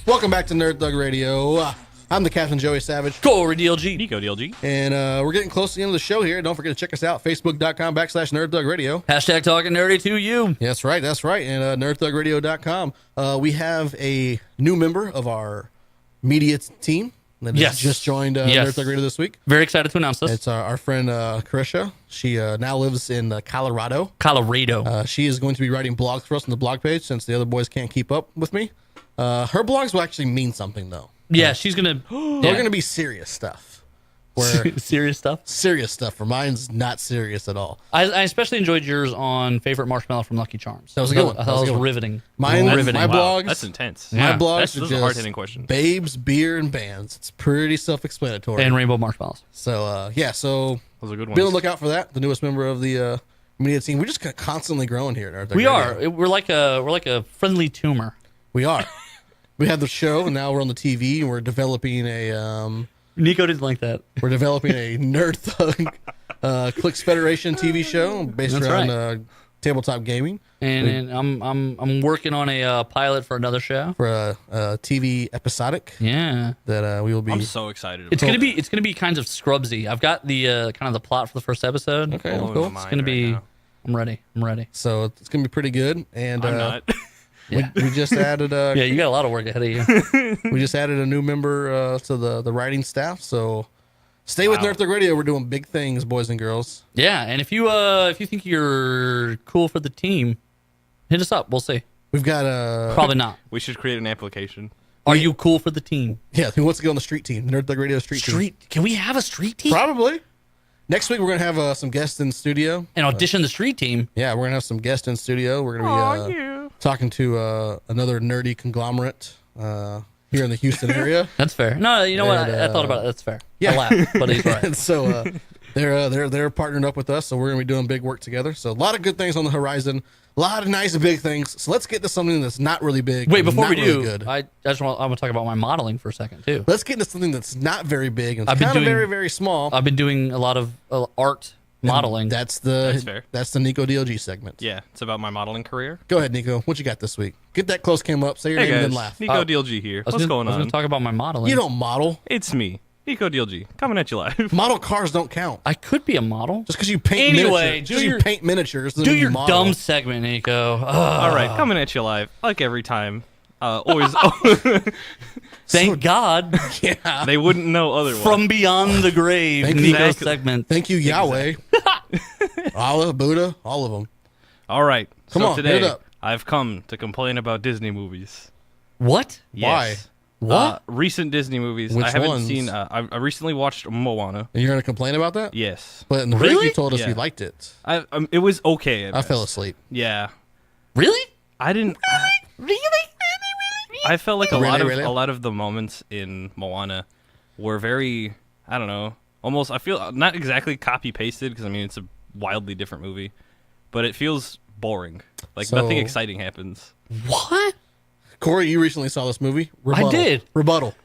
Welcome back to Nerd Thug Radio. I'm the Captain Joey Savage. Corey DLG. Nico DLG. And we're getting close to the end of the show here. Don't forget to check us out, facebook.com/Nerd Thug Radio. Hashtag talking nerdy to you. That's right. And nerdthugradio.com. We have a new member of our media team that has just joined Nerd Thug Radio this week. Very excited to announce this. It's our friend Carisha. She now lives in Colorado. She is going to be writing blogs for us on the blog page since the other boys can't keep up with me. Her blogs will actually mean something, though. Yeah, she's gonna. They're gonna be serious stuff. Serious stuff. Serious stuff. For mine's not serious at all. I especially enjoyed yours on favorite marshmallow from Lucky Charms. That was a good one. I thought it was riveting. My blogs. That's intense. My blogs That's are a just hard-hitting question. Babes, beer, and bands. It's pretty self-explanatory. And rainbow marshmallows. So so Those are good ones. be on the lookout for that. The newest member of the media team. We're just constantly growing here at Nerd Thug We Radio. are. We're like a friendly tumor. We are. We have the show, and now we're on the TV, and we're developing a Nico didn't like that. We're developing a Nerd Thug Clicks Federation TV show based around tabletop gaming. And I'm working on a pilot for another show for a TV episodic. Yeah, that we will be. I'm so excited. About It's gonna be kind of Scrubsy. I've got the kind of the plot for the first episode. Okay, cool. It's gonna be. I'm ready. So it's gonna be pretty good. And I'm not. we just added yeah, you got a lot of work ahead of you. We just added a new member to the writing staff. So stay with Nerd Thug Radio. We're doing big things, boys and girls. Yeah, and if you think you're cool for the team, hit us up. We'll see. We've got probably not. We should create an application. Are you cool for the team? Yeah, who wants to get on the street team? Nerd Thug Radio street team. Can we have a street team? Probably. Next week, we're going to have some guests in studio. And audition the street team. Yeah, we're going to have some guests in studio. We're going to be talking to another nerdy conglomerate here in the Houston area. That's fair. No, you know what? I thought about it. That's fair. Yeah. I laughed, but he's right. And so they're partnering up with us, so we're going to be doing big work together. So a lot of good things on the horizon. A lot of nice big things. So let's get to something that's not really big. Wait, before we do, good. I want to talk about my modeling for a second, too. Let's get into something that's not very big and kind of very, very small. I've been doing a lot of art modeling. That's fair. That's the Nico DLG segment. Yeah, it's about my modeling career. Go ahead, Nico. What you got this week? Get that close cam up. Say your name and then laugh. Nico DLG here. What's going on? I was going to talk about my modeling. You don't model. It's me, Nico DLG, coming at you live. Model cars don't count. I could be a model. Just because you paint miniatures. Do your dumb segment, Nico. All right, coming at you live, like every time. Always. Thank God. Yeah. They wouldn't know otherwise. From beyond the grave, Nico's segment. Thank you, Yahweh. Allah, Buddha, all of them. All right. Come on, today, hit it up. I've come to complain about Disney movies. What? Yes. What? Recent Disney movies. Which I haven't ones? seen. I recently watched Moana. And you're going to complain about that? Yes. But in the break, Really? you told us Yeah. you liked it. It was okay. I fell asleep. Yeah. Really? I didn't. Really? I felt like a Really? lot of the moments in Moana were very, I don't know, almost, I feel not exactly copy pasted, because I mean it's a wildly different movie, but it feels boring. Like nothing exciting happens. What? Corey, you recently saw this movie. Rebuttal. I did. Rebuttal.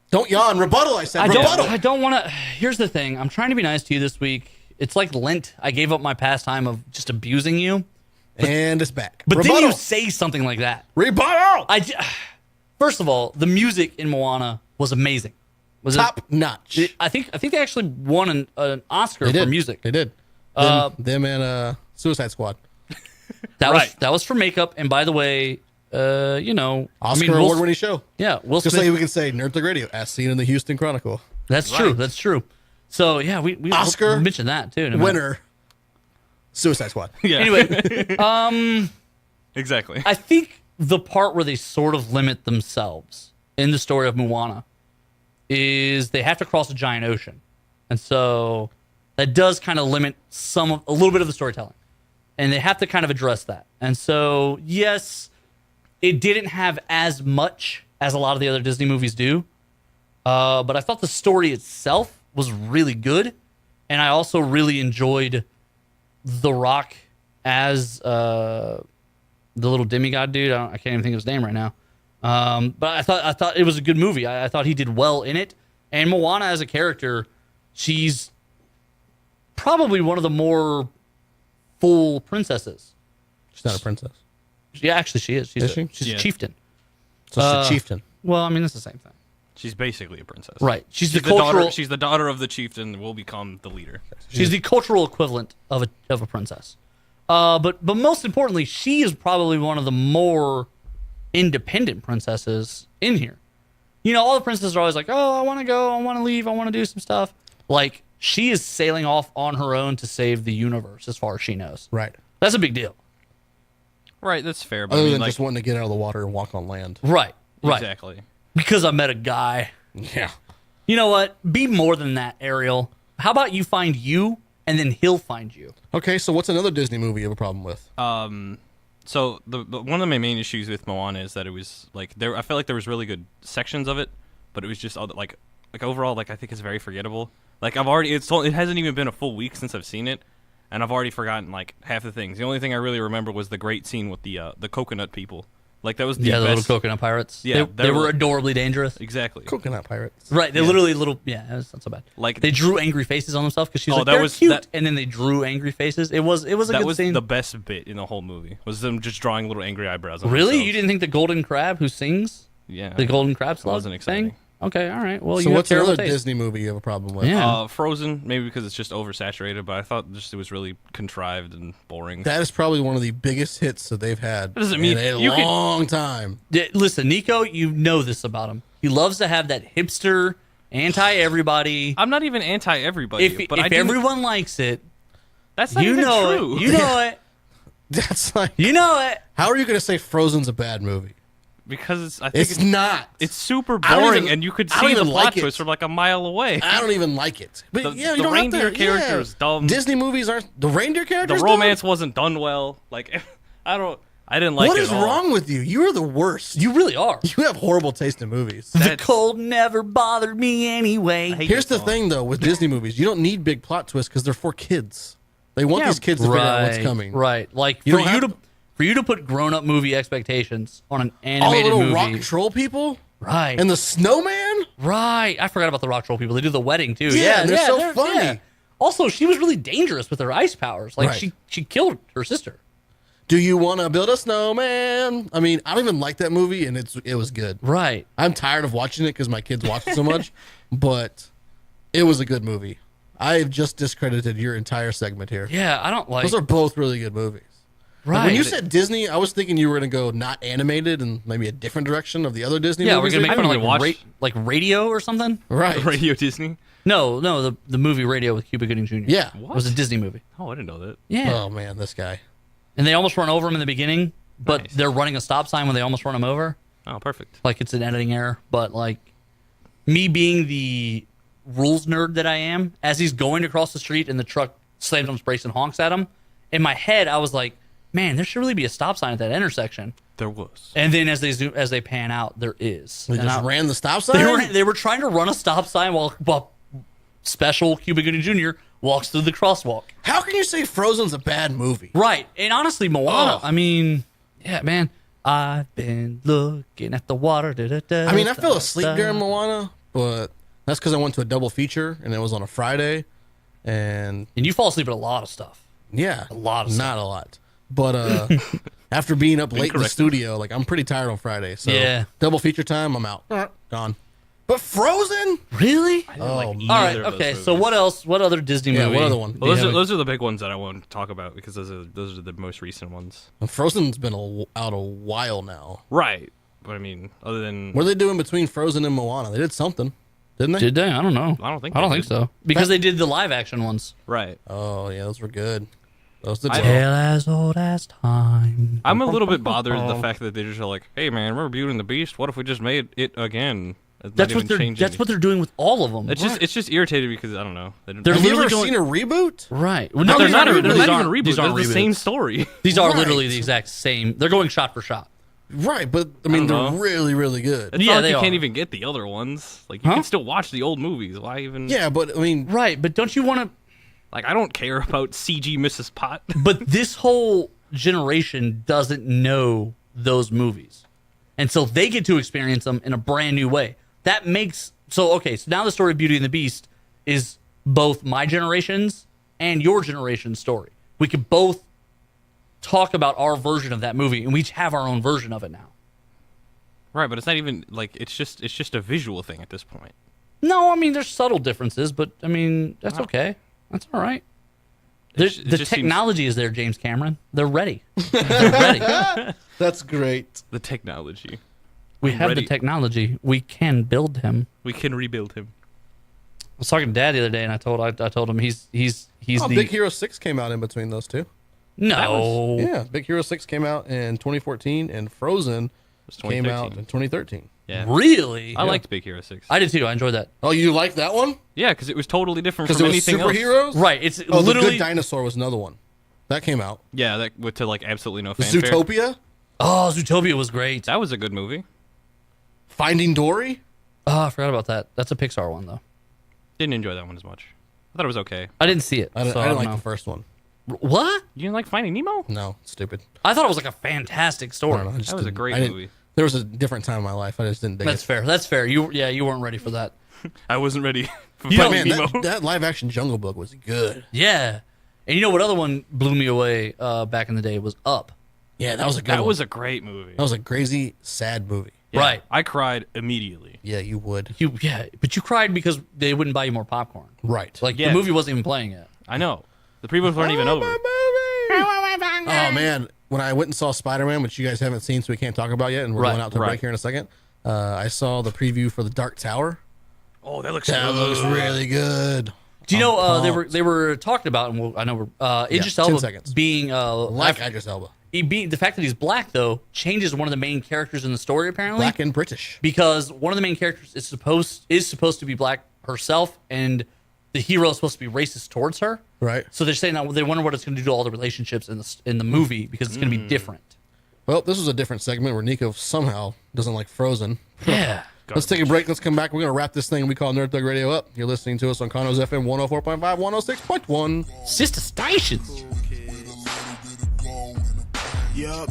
Don't yawn. Rebuttal, I said. Rebuttal. I don't want to. Here's the thing. I'm trying to be nice to you this week. It's like Lent. I gave up my pastime of just abusing you. And it's back. But Rebuttal. then you say something like that. Rebuttal. First of all, the music in Moana was amazing. Was Top notch. I think they actually won an Oscar for music. They did. Them and Suicide Squad. That was for makeup. And by the way, Oscar award-winning show. Yeah, Will Smith. Just like we can say, Nerd Thug Radio, as seen in the Houston Chronicle. That's true. That's true. So yeah, we Oscar mentioned that too. Winner. Suicide Squad. Yeah. Anyway, Exactly. I think the part where they sort of limit themselves in the story of Moana is they have to cross a giant ocean, and so that does kind of limit a little bit of the storytelling, and they have to kind of address that. And so yes, it didn't have as much as a lot of the other Disney movies do, but I thought the story itself was really good, and I also really enjoyed The Rock as the little demigod dude. I can't even think of his name right now. But I thought it was a good movie. I thought he did well in it. And Moana as a character, she's probably one of the more full princesses. She's not a princess. Yeah, actually she is. She's Is she? She's Yeah. a chieftain. So she's a chieftain. Well, I mean, it's the same thing. She's basically a princess. Right. She's the daughter. cultural. She's the daughter of the chieftain and will become the leader. She's the cultural equivalent of a princess. But most importantly, she is probably one of the more independent princesses in here. You know, all the princesses are always like, oh, I want to go, I want to leave, I want to do some stuff. Like, she is sailing off on her own to save the universe, as far as she knows. Right. That's a big deal. Right, that's fair. But Other I mean, than like, just wanting to get out of the water and walk on land. Right. Right. Exactly. Because I met a guy. Yeah. You know what? Be more than that, Ariel. How about you find you, and then he'll find you? Okay, so what's another Disney movie you have a problem with? So the one of my main issues with Moana is that it was like I felt like there was really good sections of it, but it was just like overall, like, I think it's very forgettable. Like, it hasn't even been a full week since I've seen it, and I've already forgotten like half the things. The only thing I really remember was the great scene with the coconut people. Like, that was the the best. little coconut pirates. Yeah, they were adorably dangerous. Exactly. Coconut Pirates. Right, they're literally little. Yeah, it's not so bad. Like, They drew angry faces on themselves because she was Oh, like, that they're was- cute, that- and then they drew angry faces. It was a that good was scene. the best bit in the whole movie. Was them just drawing little angry eyebrows. On Really, themselves. you didn't think the golden crab who sings Yeah. the golden crab slug wasn't exciting. thing? Okay, all right. Well, So you have what's terrible another taste. Disney movie you have a problem with? Yeah. Frozen, maybe because it's just oversaturated, but I thought just it was really contrived and boring. That is probably one of the biggest hits that they've had That doesn't mean- in a you could- long time. Listen, Nico, you know this about him. He loves to have that hipster, anti-everybody. I'm not even anti everybody, If but I do, everyone likes it, that's not you even know true. it. You know it. That's like, You know it. how are you going to say Frozen's a bad movie? Because I think It's not. it's super I don't boring, even- and you could I don't see the even plot like it. twist from like a mile away. I don't even like it. But The- yeah, you the don't reindeer have to, character is dumb. Disney movies aren't the reindeer The characters. romance wasn't done well. Like, I didn't like What it is at all. wrong with you? You are the worst. You really are. You have horrible taste in movies. The That's- cold never bothered me anyway. I hate Here's that the song. thing, though, with Disney movies, you don't need big plot twists because they're for kids. They want these kids to figure out what's coming. Right. Like You for don't you have to for you to put grown-up movie expectations on an All the animated little movie. rock troll people Right. and the snowman. Right. I forgot about the rock troll people. They do the wedding too. Yeah, they're so funny. yeah. Also, she was really dangerous with her ice powers. Like Right. she killed her sister. Do you want to build a snowman? I mean, I don't even like that movie, and it was good. Right. I'm tired of watching it because my kids watch it so much, but it was a good movie. I've just discredited your entire segment here. Yeah, I don't like Those are both really good movies. right. When you said Disney, I was thinking you were going to go not animated and maybe a different direction of the other Disney yeah, we're movies. gonna make we fun of haven't like even watched- like radio or something. right. Radio Disney. No, the movie Radio with Cuba Gooding Jr. Yeah. It was a Disney movie. Oh, I didn't know that. Yeah. Oh man, this guy. And they almost run over him in the beginning, but Nice. they're running a stop sign when they almost run him over. Oh, perfect. Like it's an editing error. But like me being the rules nerd that I am, as he's going across the street and the truck slams on his brakes and honks at him, in my head I was like, man, there should really be a stop sign at that intersection. There was. And then as they pan out, there is. They And just I- ran the stop sign. they were trying to run a stop sign while special Cuba Gooding Jr. walks through the crosswalk. How can you say Frozen's a bad movie? Right. And honestly, Moana, Oh. I mean, yeah, man. I've been looking at the water. I mean, I fell asleep during Moana, but that's because I went to a double feature and it was on a Friday, and And you fall asleep at a lot of stuff. yeah, a lot of not a lot, but after being up late in the corrected. studio, like I'm pretty tired on Friday, so Yeah. double feature time, I'm out, gone. But Frozen, Really? I didn't like Oh, either All right. of those Okay. So movies. what else? What other Disney yeah, movie? what other one? Well, do you have? those are the big ones that I want to talk about because those are the most recent ones. And Frozen's been out a while now. Right. But I mean, other than What are they doing between Frozen and Moana? They did something, didn't they? Did they? I don't know. I don't think I don't they think did. so. Because they did the live action ones. right. Oh yeah, those were good. Those did I- well. Tale as old as time. I'm a little bit bothered at the fact that they're just like, hey man, remember Beauty and the Beast? What if we just made it again? It's That's not what even they're. changing That's what they're doing with all of them. It's just irritating because I don't know. They don't, They're Have you ever literally seen a reboot? right. Well, no, they're these not, aren't- they're these not aren't- even reboots. These They're aren't the same reboots. story. These are Right. literally the exact same. They're going shot for shot. Right, but I mean, I don't they're know. really, really good. It's Yeah, not like they you can't are. even get the other ones. Like you Huh? can still watch the old movies. Why even? Yeah, but I mean, Right, but don't you want to? Like I don't care about CG Mrs. Pot. But this whole generation doesn't know those movies, and so they get to experience them in a brand new way. That makes okay. So now the story of Beauty and the Beast is both my generation's and your generation's story. We could both talk about our version of that movie, and we each have our own version of it now. Right, but it's not even like it's just a visual thing at this point. No, I mean there's subtle differences, but I mean that's okay. That's all right. The technology is there, James Cameron. They're ready. They're ready. That's great. The technology. We have the technology. We can build him. We can rebuild him. I was talking to Dad the other day, and I told him he's the Big Hero 6 came out in between those two. No. Yeah, Big Hero 6 came out in 2014, and Frozen came out in 2013. Yeah. Really? I liked Big Hero 6. I did too. I enjoyed that. Oh, you like that one? Yeah, because it was totally different Because from it was anything superheroes? else. Right. It's Oh, literally. The Good Dinosaur was another one. That came out. Yeah, that went to like absolutely no fanfare. Zootopia? Oh, Zootopia was great. That was a good movie. Finding Dory? Oh, I forgot about that. That's a Pixar one though. Didn't enjoy that one as much. I thought it was okay. I didn't see it. I didn't like the first one. What? You didn't like Finding Nemo? No, stupid. I thought it was like a fantastic I story. don't know. That was a great movie. There was a different time in my life. I just didn't dig That's it. fair. That's fair. You weren't ready for that. I wasn't ready for You know, Finding Man, Nemo. that live action Jungle Book was good. Yeah. And you know what other one blew me away back in the day was Up. Yeah, that was a good That one. was a great movie. That was a crazy, sad movie. Yeah, Right. I cried immediately. Yeah, you would. But you cried because they wouldn't buy you more popcorn. Right. Like Yeah. the movie wasn't even playing yet. I know. The previews weren't even over. Oh, man. When I went and saw Spider-Man, which you guys haven't seen, so we can't talk about yet, and we're Right, going out to break here in a second, I saw the preview for The Dark Tower. Oh, that looks That looks really good. Do you know they were talking about, and I know Idris 10 Elba seconds. being Like Idris Elba. the fact that he's black though changes one of the main characters in the story apparently. Black and British. Because one of the main characters is supposed to be black herself, and the hero is supposed to be racist towards her. Right. So they're saying that they wonder what it's going to do to all the relationships in the movie because it's going to be different. Well, this was a different segment where Nico somehow doesn't like Frozen. Yeah. Let's take a break. Let's come back. We're going to wrap this thing we call Nerd Thug Radio up. You're listening to us on Condos FM 104.5, 106.1. Sister stations. Yup.